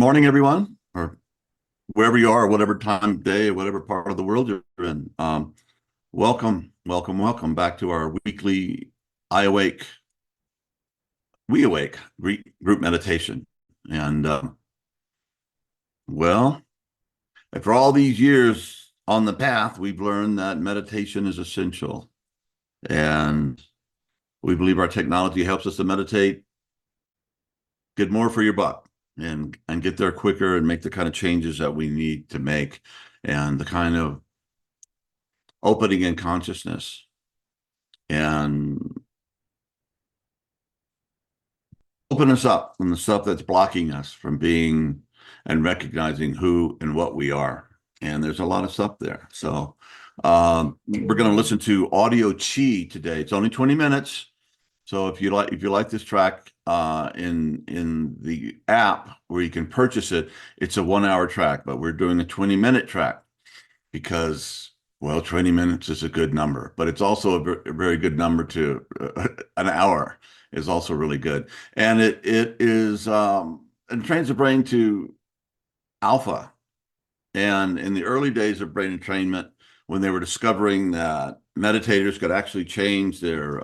morning, everyone, or wherever you are, whatever time of day, whatever part of the world you're in. Welcome back to our weekly iAwake, WeAwake group meditation. And well, after all these years on the path, we've learned that meditation is essential. And we believe our technology helps us to meditate, get more for your buck, and get there quicker and make the kind of changes that we need to make, and the kind of opening in consciousness and open us up from the stuff that's blocking us from being and recognizing who and what we are. And there's a lot of stuff there. So we're going to listen to audio chi today. It's only 20 minutes. So if you like this track in the app where you can purchase it, it's a 1 hour track, but we're doing a 20-minute track because, well, 20 minutes is a good number, but it's also a very good number to an hour is also really good. And it trains the brain to alpha. And in the early days of brain entrainment, when they were discovering that meditators could actually change their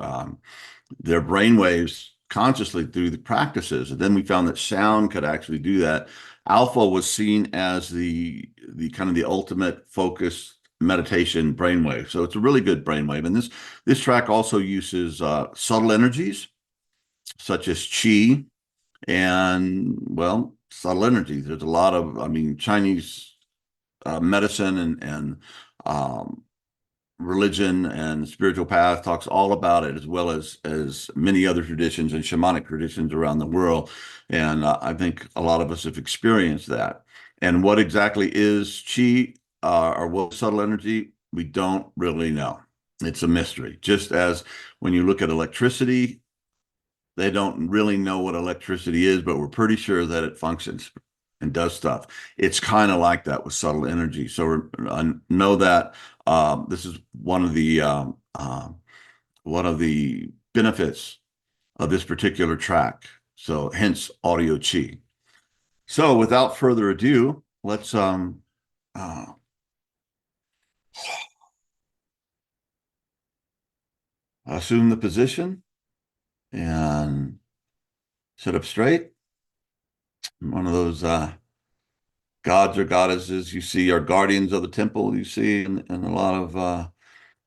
brain waves consciously through the practices, and then we found that sound could actually do that. Alpha was seen as the kind of the ultimate focused meditation brainwave. So it's a really good brainwave. And this track also uses subtle energies such as chi and, well, subtle energies. There's a lot of, Chinese medicine and religion and spiritual path talks all about it, as well as many other traditions and shamanic traditions around the world. And I think a lot of us have experienced that. And what exactly is chi or what subtle energy? We don't really know. It's a mystery. Just as when you look at electricity, they don't really know what electricity is, but we're pretty sure that it functions and does stuff. It's kind of like that with subtle energy. So know that this is one of the benefits of this particular track. So hence audio chi. So without further ado, let's assume the position and sit up straight. One of those gods or goddesses you see are guardians of the temple. You see in a lot of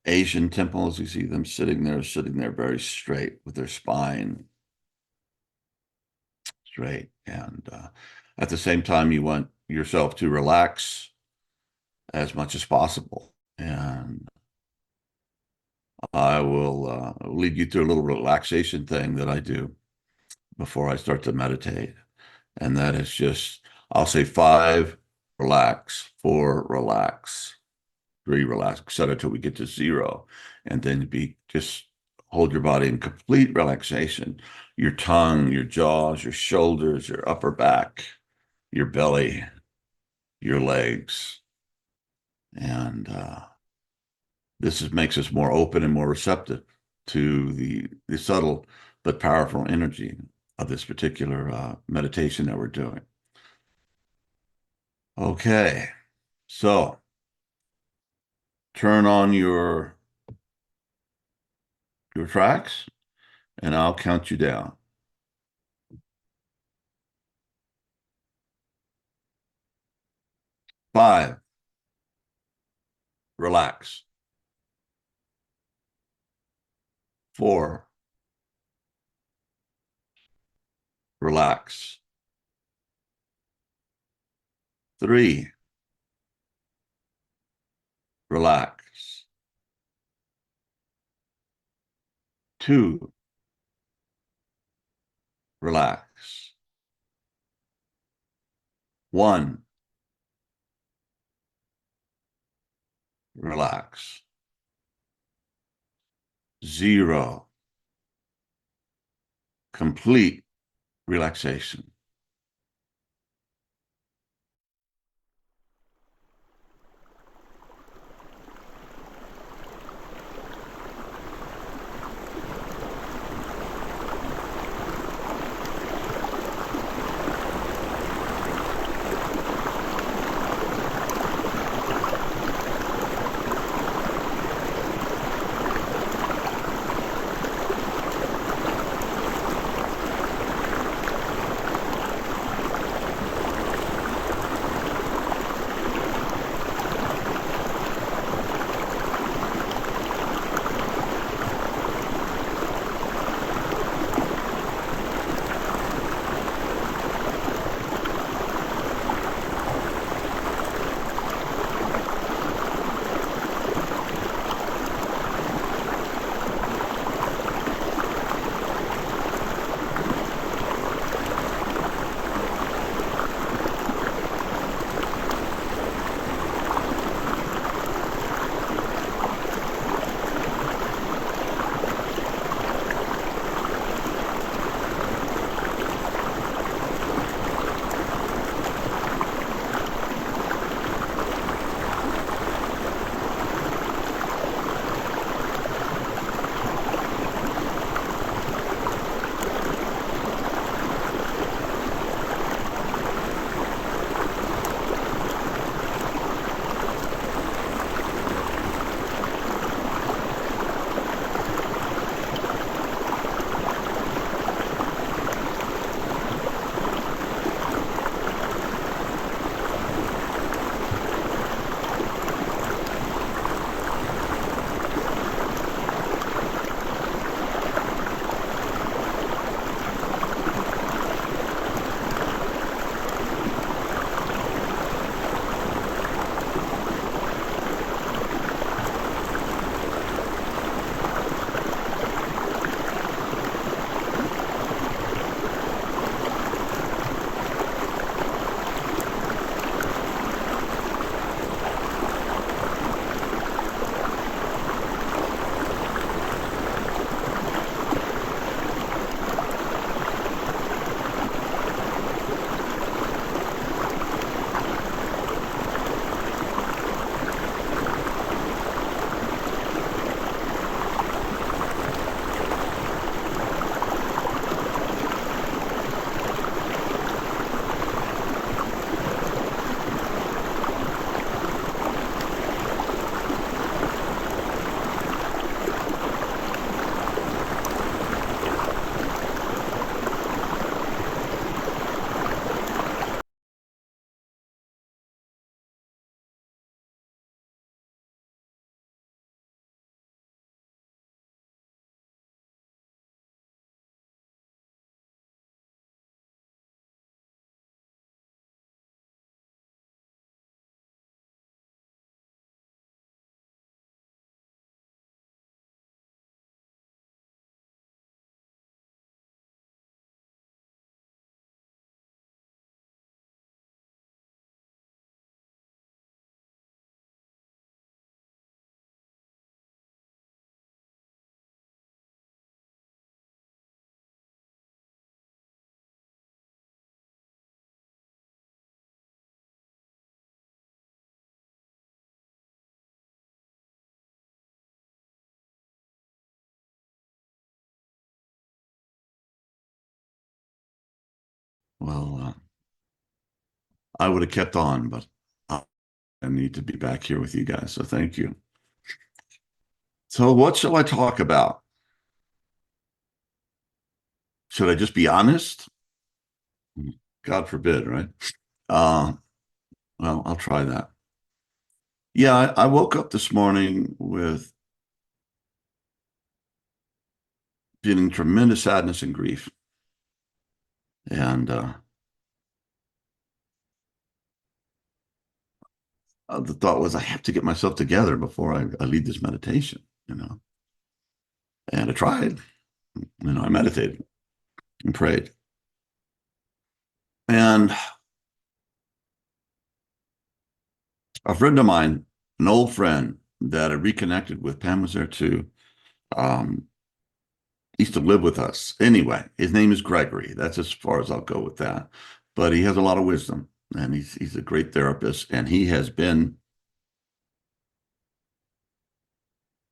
Asian temples, you see them sitting there very straight with their spine straight. And at the same time, you want yourself to relax as much as possible. And I will lead you through a little relaxation thing that I do before I start to meditate. And that is just, I'll say 5, relax, 4, relax, 3, relax, etc. Till we get to 0. And then just hold your body in complete relaxation. Your tongue, your jaws, your shoulders, your upper back, your belly, your legs. And makes us more open and more receptive to the subtle but powerful energy of this particular meditation that we're doing. Okay, so turn on your tracks, and I'll count you down. 5, relax. 4, relax. 3, relax. 2, relax. 1, relax. 0, complete relaxation. Well, I would have kept on, but I need to be back here with you guys. So thank you. So what shall I talk about? Should I just be honest? God forbid, right? Uh, well, I'll try that. Yeah, I woke up this morning with feeling tremendous sadness and grief. And the thought was, I have to get myself together before I lead this meditation, you know. And I tried, I meditated and prayed. And a friend of mine, an old friend that I reconnected with, Pam was there too, um, used to live with us. Anyway, his name is Gregory. That's as far as I'll go with that. But he has a lot of wisdom and he's a great therapist. And he has been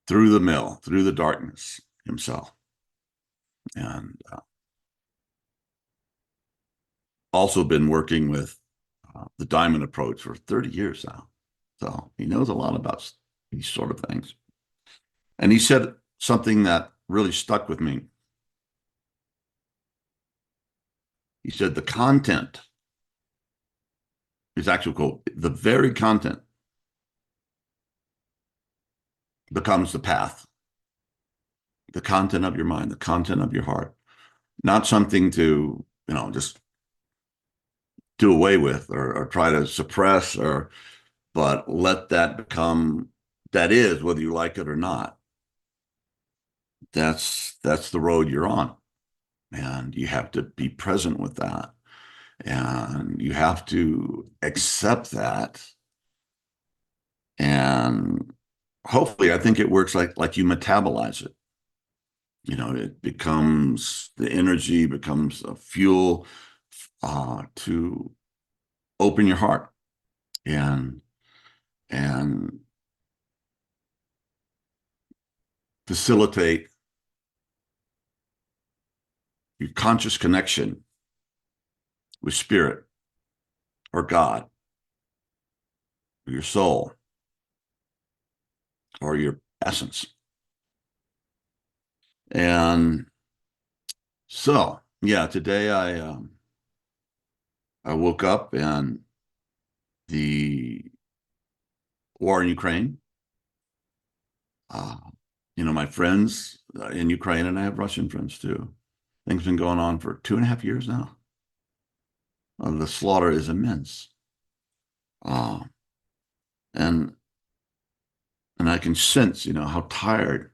through the mill, through the darkness himself. And also been working with the diamond approach for 30 years now. So he knows a lot about these sort of things. And he said something that really stuck with me. He said, the content is actual quote, the very content becomes the path, the content of your mind, the content of your heart, not something to, just do away with or try to suppress but let that become, that is, whether you like it or not. That's the road you're on. And you have to be present with that. And you have to accept that. And hopefully, I think it works like you metabolize it. It becomes the energy becomes a fuel to open your heart and and facilitate your conscious connection with spirit or God or your soul or your essence. And so, yeah, today I woke up and the war in Ukraine. Uh, my friends in Ukraine, and I have Russian friends too. Things been going on for 2.5 years now. The slaughter is immense, uh, and I can sense, how tired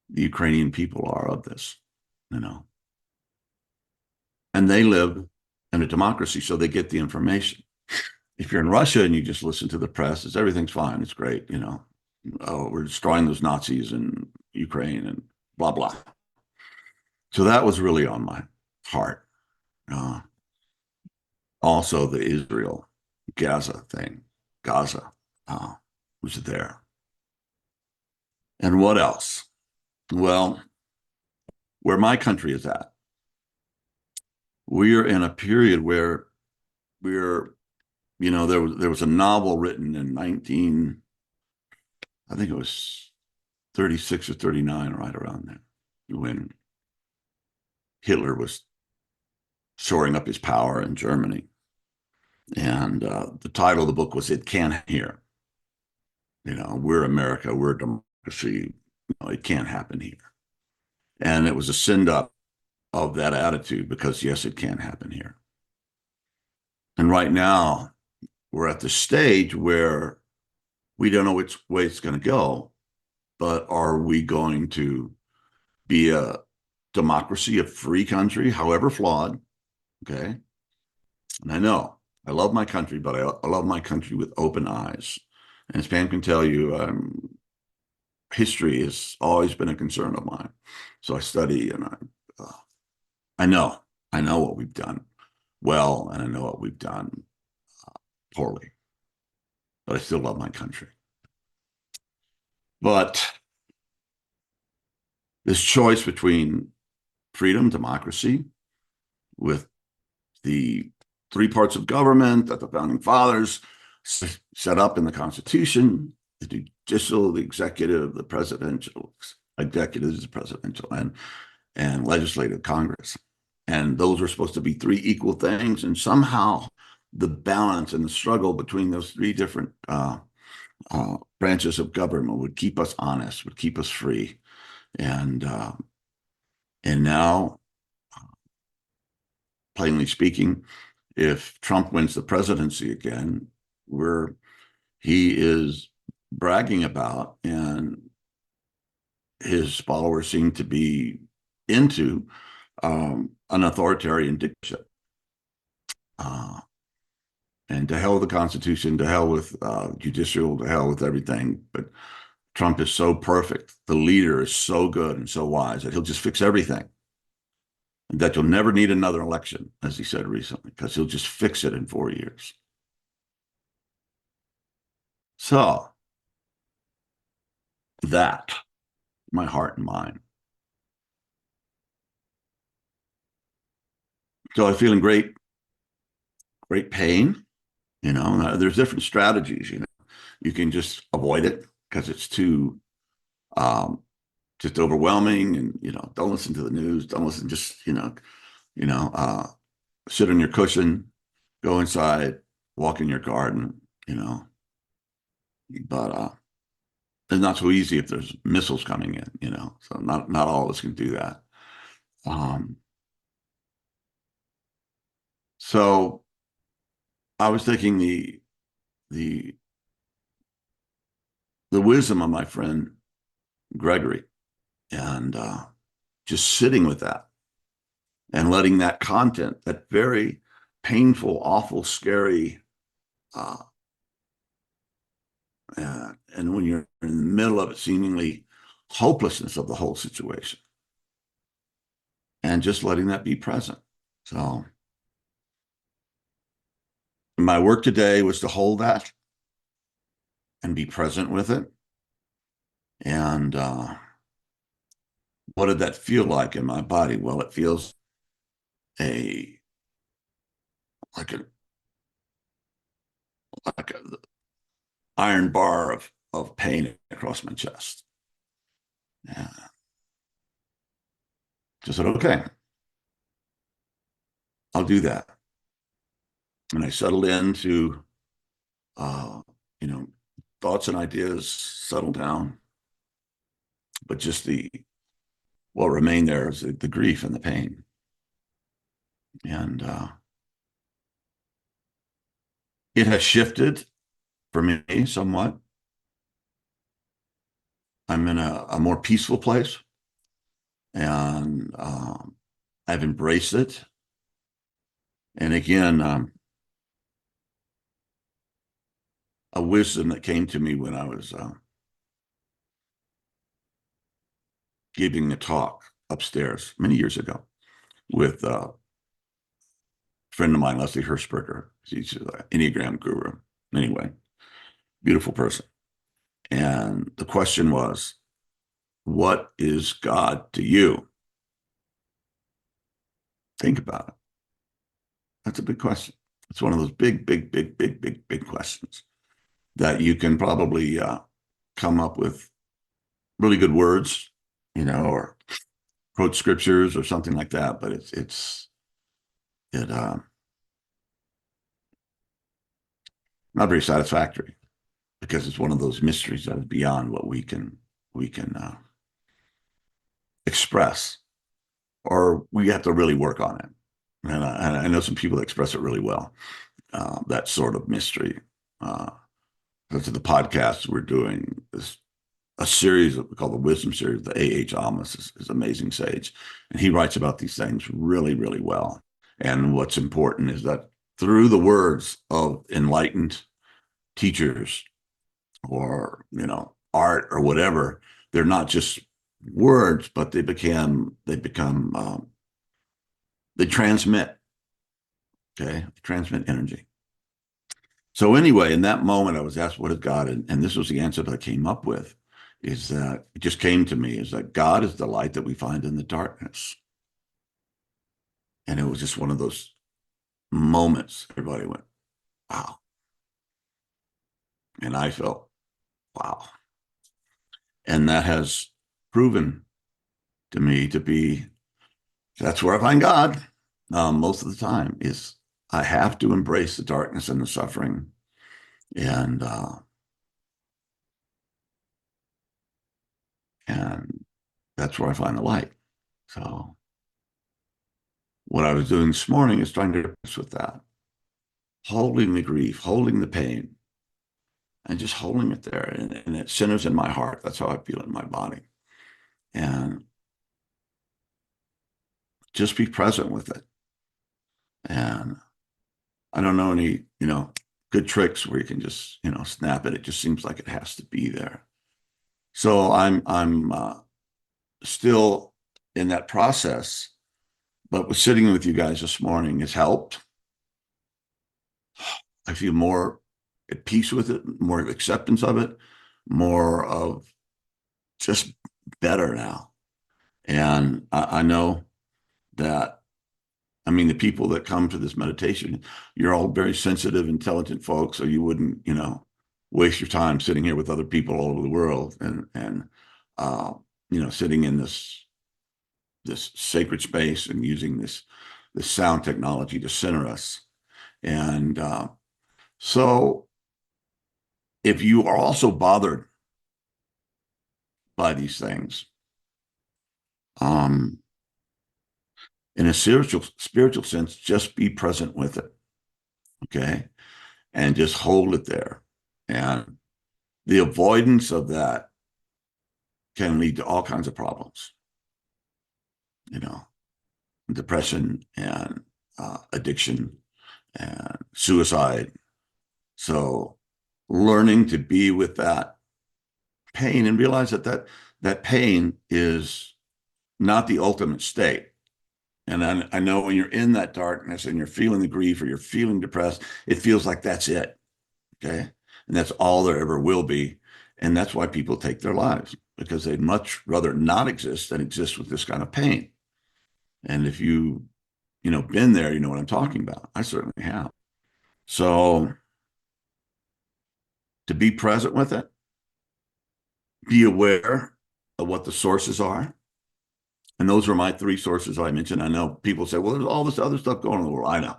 the Ukrainian people are of this, you know, and they live in a democracy, so they get the information. If you're in Russia and you just listen to the press, everything's fine, it's great, oh, we're destroying those Nazis in Ukraine and blah blah. So that was really on my heart. Uh, Also, the Israel Gaza thing, Gaza was there. And what else? Well, where my country is at, we're in a period where we're, there was a novel written in I think it was 36 or 39, right around there, when Hitler was shoring up his power in Germany. And the title of the book was "It Can't Here." We're America, we're a democracy. It can't happen here. And it was a send up of that attitude because, yes, it can happen here. And right now, we're at the stage where we don't know which way it's going to go, but are we going to be a democracy, a free country, however flawed? Okay. And I know I love my country, but I love my country with open eyes. And as Pam can tell you, history has always been a concern of mine. So I study and I know, I know what we've done well, and I know what we've done poorly, but I still love my country. But this choice between freedom, democracy, with the three parts of government that the founding fathers set up in the Constitution: the judicial, the executive, the presidential. Executive is the presidential, and legislative, Congress. And those were supposed to be three equal things. And somehow the balance and the struggle between those three different branches of government would keep us honest, would keep us free. And now, plainly speaking, if Trump wins the presidency again, where he is bragging about, and his followers seem to be into, an authoritarian dictatorship. And to hell with the Constitution, to hell with judicial, to hell with everything. But Trump is so perfect. The leader is so good and so wise that he'll just fix everything. And that you'll never need another election, as he said recently, because he'll just fix it in 4 years. So that, my heart and mind. So I'm feeling great pain. There's different strategies. You can just avoid it because it's too just overwhelming, and don't listen to the news, don't listen, just sit on your cushion, go inside, walk in your garden. But it's not so easy if there's missiles coming in. So not all of us can do that. So I was taking the wisdom of my friend Gregory, and just sitting with that and letting that content, that very painful, awful, scary, and when you're in the middle of it, seemingly hopelessness of the whole situation, and just letting that be present. So my work today was to hold that and be present with it. And what did that feel like in my body? Well, it feels like a iron bar of pain across my chest. Yeah. Just said, okay, I'll do that. And I settled into, thoughts and ideas settled down, but just what remained there is the grief and the pain. And it has shifted for me somewhat. I'm in a more peaceful place, and I've embraced it. And again, a wisdom that came to me when I was giving a talk upstairs many years ago with a friend of mine, Leslie Hirschberger. He's an Enneagram guru. Anyway, beautiful person. And the question was, what is God to you? Think about it. That's a big question. It's one of those big, big, big, big, big, big questions that you can probably come up with really good words, or quote scriptures or something like that. But it's not very satisfactory, because it's one of those mysteries that is beyond what we can express, or we have to really work on it. And I know some people that express it really well, that sort of mystery. To the podcast we're doing is a series we call the Wisdom Series. The A.H. Almas is amazing sage, and he writes about these things really, really well. And what's important is that through the words of enlightened teachers, or art or whatever, they're not just words, but they transmit. Okay, they transmit energy. So anyway, in that moment, I was asked, what is God? And this was the answer that I came up with, is that it just came to me, is that God is the light that we find in the darkness. And it was just one of those moments. Everybody went, wow. And I felt, wow. And that has proven to me to be, that's where I find God most of the time is I have to embrace the darkness and the suffering. And that's where I find the light. So what I was doing this morning is trying to practice with that, holding the grief, holding the pain, and just holding it there. And it centers in my heart. That's how I feel in my body. And just be present with it. And I don't know any, good tricks where you can just, snap it. It just seems like it has to be there. So I'm still in that process, but with sitting with you guys this morning has helped. I feel more at peace with it, more acceptance of it, more of just better now. And I know that, I mean, the people that come to this meditation, you're all very sensitive, intelligent folks, so you wouldn't, waste your time sitting here with other people all over the world and uh, sitting in this sacred space and using this sound technology to center us. And so if you are also bothered by these things, um, in a spiritual sense, just be present with it, okay, and just hold it there. And the avoidance of that can lead to all kinds of problems, you know, depression and addiction and suicide. So learning to be with that pain and realize that pain is not the ultimate state. And I know when you're in that darkness and you're feeling the grief or you're feeling depressed, it feels like that's it. Okay. And that's all there ever will be. And that's why people take their lives because they'd much rather not exist than exist with this kind of pain. And if been there, you know what I'm talking about. I certainly have. So to be present with it, be aware of what the sources are. And those are my three sources I mentioned. I know people say, well, there's all this other stuff going on in the world. I know.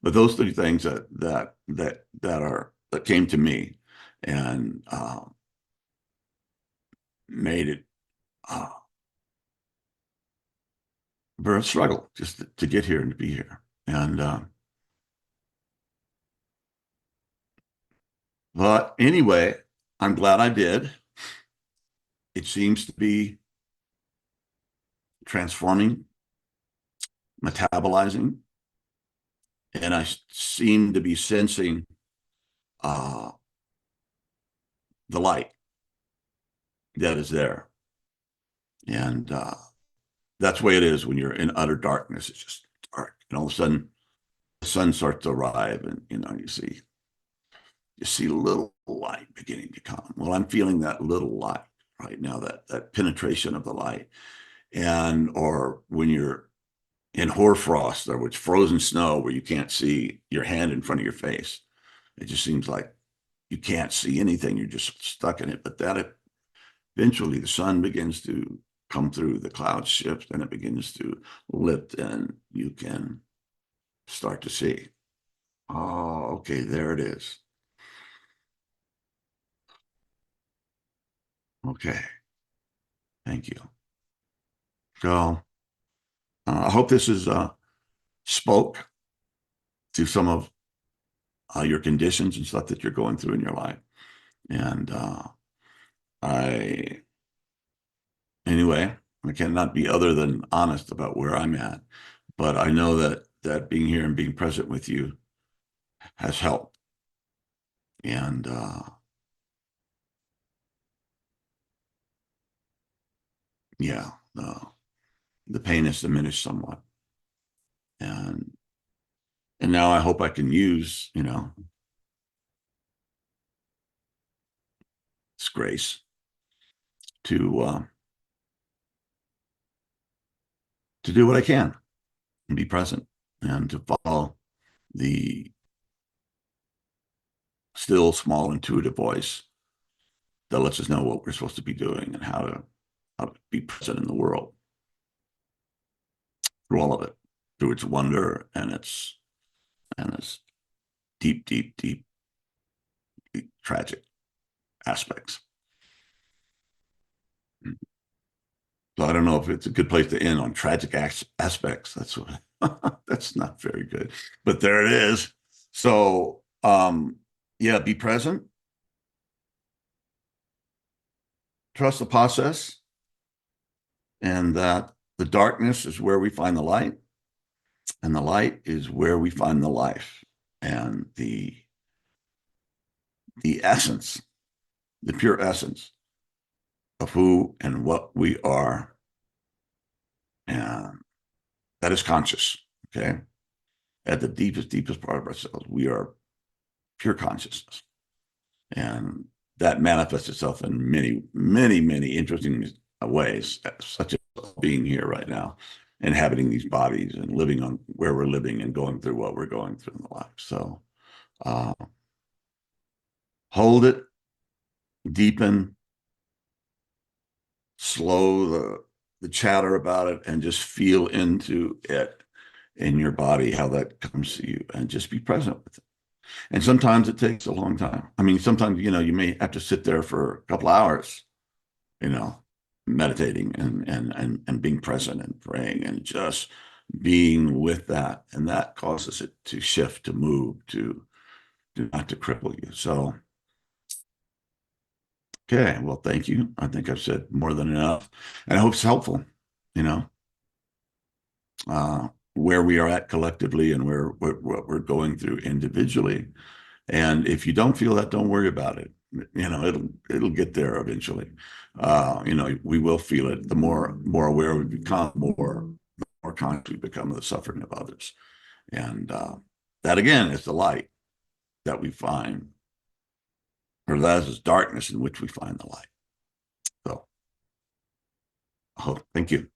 But those three things that came to me and made it very struggle just to get here and to be here. And but anyway, I'm glad I did. It seems to be transforming, metabolizing, and I seem to be sensing uh, the light that is there. And that's the way it is when you're in utter darkness. It's just dark, and all of a sudden the sun starts to arrive, and you see a little light beginning to come. Well, I'm feeling that little light right now, that penetration of the light. And or when you're in hoarfrost or with frozen snow where you can't see your hand in front of your face, it just seems like you can't see anything. You're just stuck in it. But that eventually the sun begins to come through, the clouds shift, and it begins to lift, and you can start to see. Oh, okay, there it is. Okay, thank you. So I hope this is spoke to some of your conditions and stuff that you're going through in your life. And I, anyway, I cannot be other than honest about where I'm at. But I know that being here and being present with you has helped. And yeah, the pain has diminished somewhat. And now I hope I can use, this grace to do what I can. and be present and to follow the still small intuitive voice that lets us know what we're supposed to be doing and how to be present in the world through all of it, through its wonder and its deep, deep, deep, deep tragic aspects. So I don't know if it's a good place to end on tragic aspects. That's what, that's not very good, but there it is. So, yeah, be present, trust the process, and that the darkness is where we find the light, and the light is where we find the life, and the essence, the pure essence of who and what we are, and that is conscious. Okay, at the deepest, deepest part of ourselves, we are pure consciousness. And that manifests itself in many, many, many interesting ways, such as being here right now, inhabiting these bodies and living on where we're living and going through what we're going through in the life. So uh, hold it, deepen, slow the chatter about it, and just feel into it in your body, how that comes to you, and just be present with it. And sometimes it takes a long time. I mean, sometimes, you may have to sit there for a couple hours, you know, meditating and being present and praying and just being with that. And that causes it to shift, to move, to not to cripple you. So, okay, well, thank you. I think I've said more than enough. And I hope it's helpful, you know, where we are at collectively and what we're going through individually. And if you don't feel that, don't worry about it. It'll get there eventually. We will feel it. The more aware we become, more conscious we become of the suffering of others. And that again is the light that we find, or that is darkness in which we find the light. So, thank you.